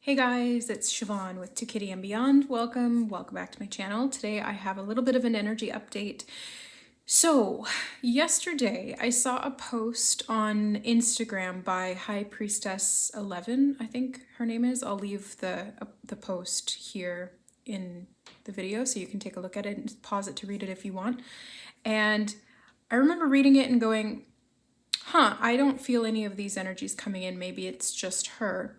Hey guys, it's Siobhan with ToKittyandBeyond. Welcome back to my channel. Today I have a little bit of an energy update. So, yesterday I saw a post on Instagram by High Priestess 11, I think her name is. I'll leave the post here in the video so you can take a look at it and pause it to read it if you want. And I remember reading it and going, I don't feel any of these energies coming in. Maybe it's just her.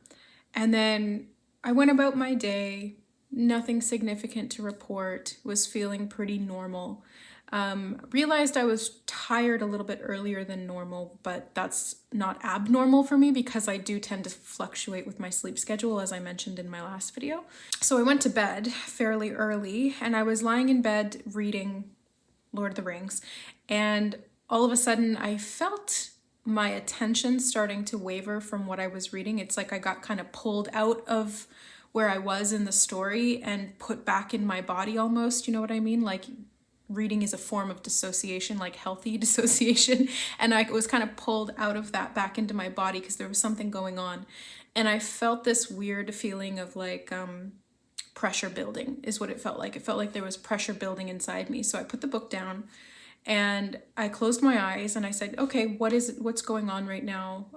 And then I went about my day, nothing significant to report, was feeling pretty normal. Realized I was tired a little bit earlier than normal, but that's not abnormal for me because I do tend to fluctuate with my sleep schedule, as I mentioned in my last video. So I went to bed fairly early and I was lying in bed reading Lord of the Rings, and all of a sudden I felt my attention starting to waver from what I was reading. It's like I got kind of pulled out of where I was in the story and put back in my body almost, you know what I mean? Like reading is a form of dissociation, like healthy dissociation. And I was kind of pulled out of that back into my body because there was something going on. And I felt this weird feeling of like pressure building is what it felt like. It felt like there was pressure building inside me. So I put the book down and I closed my eyes and I said, okay, what's going on right now?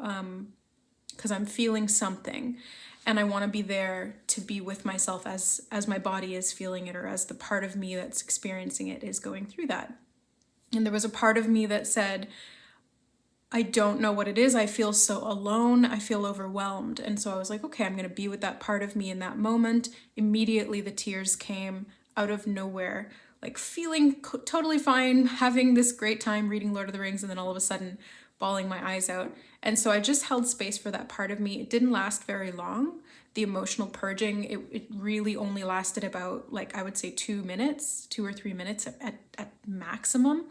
Because I'm feeling something and I want to be there to be with myself as my body is feeling it, or as the part of me that's experiencing it is going through that. And there was a part of me that said, I don't know what it is. I feel so alone. I feel overwhelmed. And so I was like, okay, I'm going to be with that part of me in that moment. Immediately the tears came out of nowhere, like feeling totally fine, having this great time reading Lord of the Rings, and then all of a sudden bawling my eyes out. And so I just held space for that part of me. It didn't last very long. The emotional purging, it really only lasted about, like, I would say 2 or 3 minutes at maximum.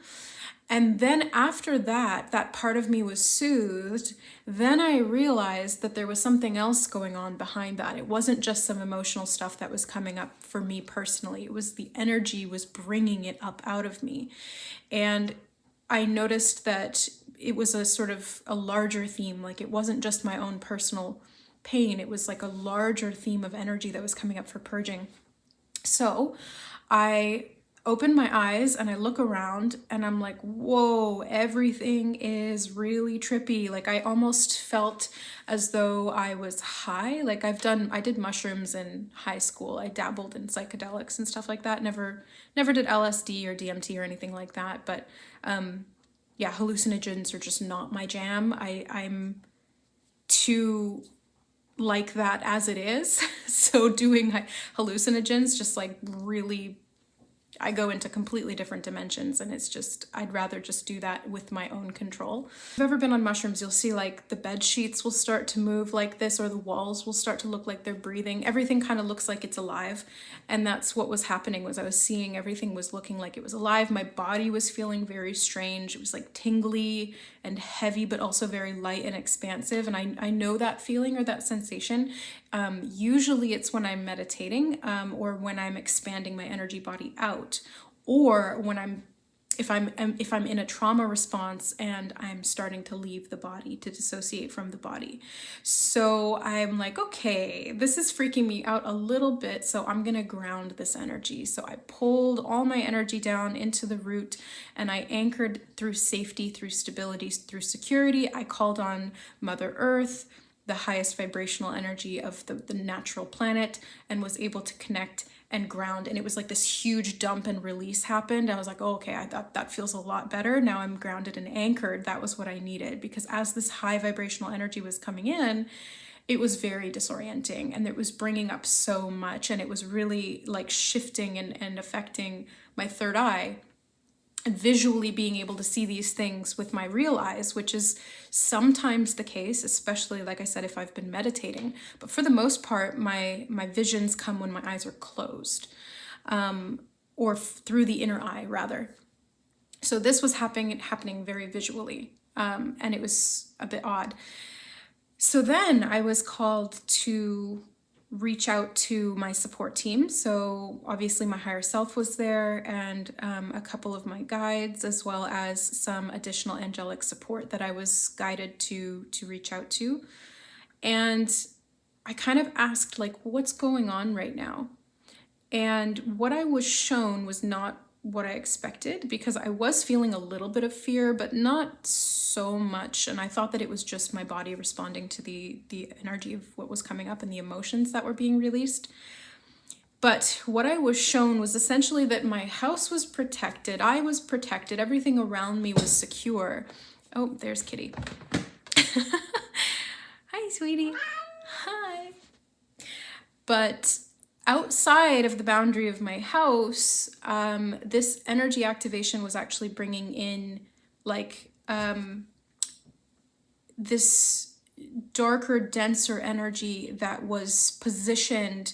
And then after that, that part of me was soothed. Then I realized that there was something else going on behind that. It wasn't just some emotional stuff that was coming up for me personally. It was the energy was bringing it up out of me. And I noticed that it was a sort of a larger theme. Like it wasn't just my own personal pain. It was like a larger theme of energy that was coming up for purging. So I open my eyes and I look around and I'm like, whoa, everything is really trippy. Like I almost felt as though I was high. Like I did mushrooms in high school. I dabbled in psychedelics and stuff like that. Never did LSD or DMT or anything like that. But yeah, hallucinogens are just not my jam. I'm too like that as it is. So doing hallucinogens just like really, I go into completely different dimensions, and it's just, I'd rather just do that with my own control. If you've ever been on mushrooms, you'll see like the bed sheets will start to move like this, or the walls will start to look like they're breathing. Everything kind of looks like it's alive. And that's what was happening, was I was seeing everything was looking like it was alive. My body was feeling very strange. It was like tingly and heavy, but also very light and expansive. And I know that feeling or that sensation. Usually it's when I'm meditating or when I'm expanding my energy body out, or when if I'm in a trauma response and I'm starting to leave the body, to dissociate from the body. So I'm like, okay, this is freaking me out a little bit, so I'm gonna ground this energy. So I pulled all my energy down into the root and I anchored through safety, through stability, through security. I called on Mother Earth, the highest vibrational energy of the natural planet, and was able to connect and ground. And it was like this huge dump and release happened. I was like, oh, okay, I thought that feels a lot better. Now I'm grounded and anchored. That was what I needed, because as this high vibrational energy was coming in, it was very disorienting and it was bringing up so much, and it was really like shifting and affecting my third eye. Visually being able to see these things with my real eyes, which is sometimes the case, especially like I said, if I've been meditating. But for the most part, my visions come when my eyes are closed, or through the inner eye rather. So this was happening very visually, and it was a bit odd. So then I was called to reach out to my support team. So obviously my higher self was there, and a couple of my guides, as well as some additional angelic support that I was guided to reach out to. And I kind of asked, like, what's going on right now? And what I was shown was not what I expected, because I was feeling a little bit of fear, but not so much. And I thought that it was just my body responding to the energy of what was coming up and the emotions that were being released. But what I was shown was essentially that my house was protected, I was protected, everything around me was secure. Oh, there's Kitty. Hi, sweetie. Hi. But outside of the boundary of my house, this energy activation was actually bringing in like this darker, denser energy that was positioned,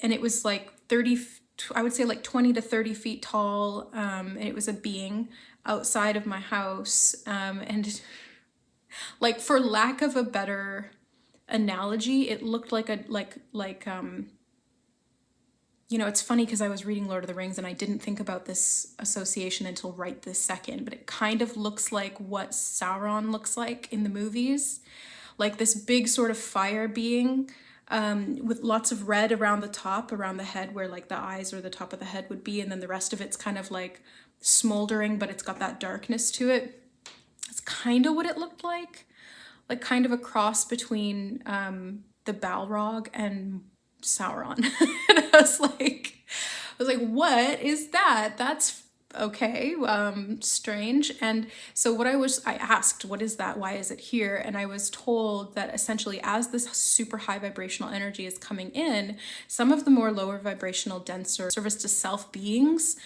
and it was like 30, I would say like 20 to 30 feet tall, and it was a being outside of my house, and like, for lack of a better analogy, it looked like you know, it's funny because I was reading Lord of the Rings and I didn't think about this association until right this second, but it kind of looks like what Sauron looks like in the movies, like this big sort of fire being, with lots of red around the top, around the head, where like the eyes or the top of the head would be, and then the rest of it's kind of like smoldering, but it's got that darkness to it. It's kind of what it looked like kind of a cross between the Balrog and Sauron. And I was like, what is that? That's okay, strange. And so I asked, what is that? Why is it here? And I was told that essentially, as this super high vibrational energy is coming in, some of the more lower vibrational, denser service to self beings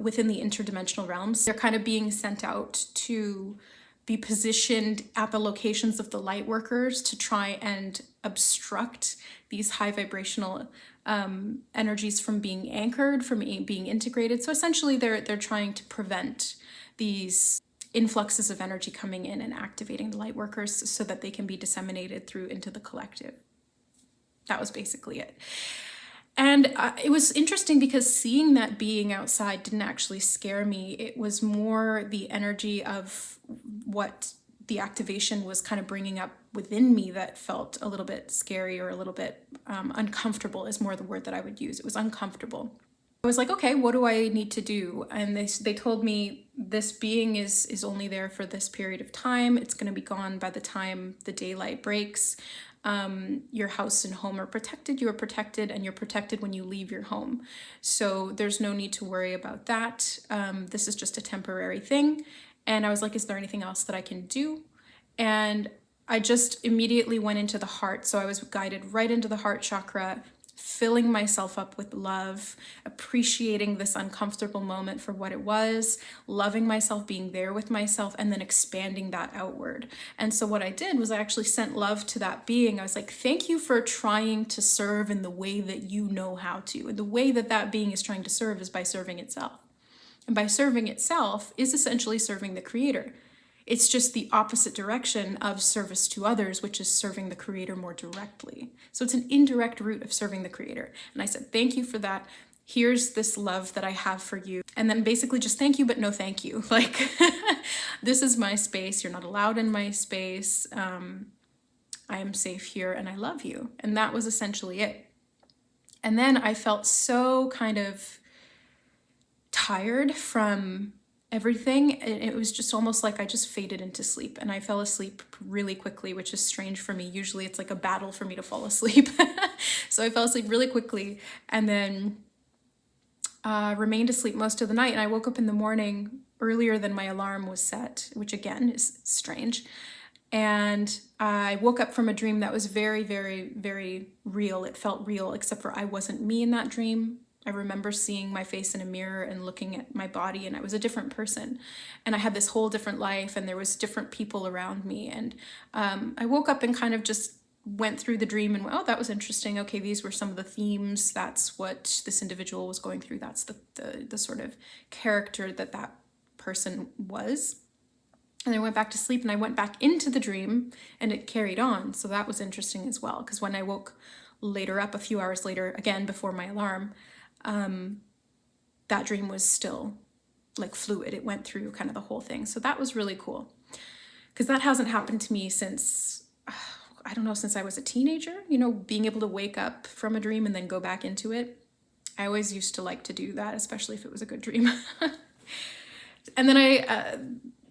within the interdimensional realms, they're kind of being sent out to be positioned at the locations of the Lightworkers to try and obstruct these high vibrational energies from being anchored, from being integrated. So essentially they're trying to prevent these influxes of energy coming in and activating the Lightworkers so that they can be disseminated through into the collective. That was basically it. And it was interesting because seeing that being outside didn't actually scare me. It was more the energy of what the activation was kind of bringing up within me that felt a little bit scary, or a little bit uncomfortable is more the word that I would use. It was uncomfortable. I was like, okay, what do I need to do? And they told me this being is only there for this period of time. It's going to be gone by the time the daylight breaks. Your house and home are protected, you are protected, and you're protected when you leave your home. So there's no need to worry about that. This is just a temporary thing. And I was like, is there anything else that I can do? And I just immediately went into the heart. So I was guided right into the heart chakra, filling myself up with love, appreciating this uncomfortable moment for what it was, loving myself, being there with myself, and then expanding that outward. And so what I did was I actually sent love to that being. I was like, thank you for trying to serve in the way that you know how to. And the way that that being is trying to serve is by serving itself. And by serving itself is essentially serving the Creator. It's just the opposite direction of service to others, which is serving the Creator more directly. So it's an indirect route of serving the Creator. And I said, thank you for that. Here's this love that I have for you. And then basically just thank you, but no thank you. Like, this is my space. You're not allowed in my space. I am safe here and I love you. And that was essentially it. And then I felt so kind of tired from everything. It was just almost like I just faded into sleep, and I fell asleep really quickly, which is strange for me. Usually it's like a battle for me to fall asleep. So I fell asleep really quickly, and then remained asleep most of the night. And I woke up in the morning earlier than my alarm was set, which again is strange. And I woke up from a dream that was very, very, very real. It felt real, except for I wasn't me in that dream. I remember seeing my face in a mirror and looking at my body, and I was a different person. And I had this whole different life, and there was different people around me. And I woke up and kind of just went through the dream and went, oh, that was interesting. Okay, these were some of the themes. That's what this individual was going through. That's the sort of character that person was. And I went back to sleep, and I went back into the dream, and it carried on. So that was interesting as well, because when I woke later up, a few hours later, again before my alarm, that dream was still like fluid. It went through kind of the whole thing. So that was really cool, because that hasn't happened to me since I don't know, since I was a teenager, you know, being able to wake up from a dream and then go back into it. I always used to like to do that, especially if it was a good dream. And then I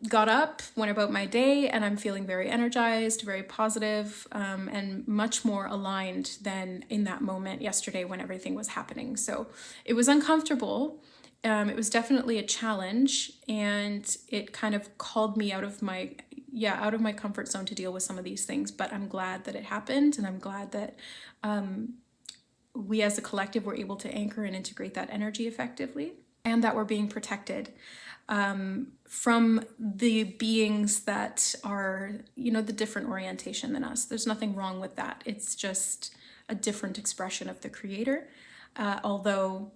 got up, went about my day, and I'm feeling very energized, very positive, and much more aligned than in that moment yesterday when everything was happening. So it was uncomfortable. It was definitely a challenge, and it kind of called me out of my comfort zone to deal with some of these things. But I'm glad that it happened, and I'm glad that we as a collective were able to anchor and integrate that energy effectively, and that we're being protected from the beings that are, you know, the different orientation than us. There's nothing wrong with that. It's just a different expression of the creator, although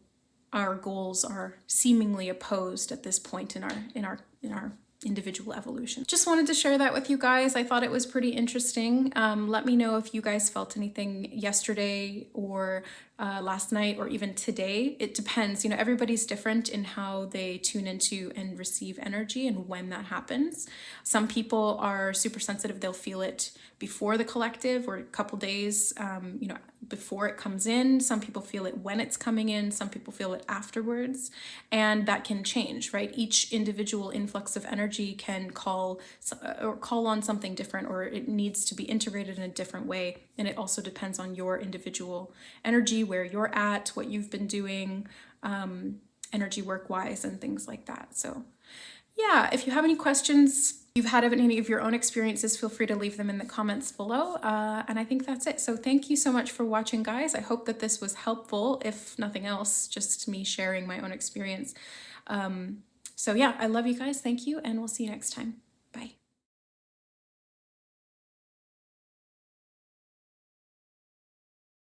our goals are seemingly opposed at this point in our individual evolution. Just wanted to share that with you guys. I thought it was pretty interesting. Let me know if you guys felt anything yesterday or last night or even today. It depends, you know, everybody's different in how they tune into and receive energy and when that happens. Some people are super sensitive. They'll feel it before the collective or a couple days, you know, before it comes in. Some people feel it when it's coming in. Some people feel it afterwards, and that can change, right? Each individual influx of energy can call on something different, or it needs to be integrated in a different way. And it also depends on your individual energy, where you're at, what you've been doing, energy work wise, and things like that. So yeah, if you have any questions, you've had any of your own experiences, feel free to leave them in the comments below. And I think that's it. So thank you so much for watching, guys. I hope that this was helpful, if nothing else, just me sharing my own experience. So yeah, I love you guys. Thank you, and we'll see you next time.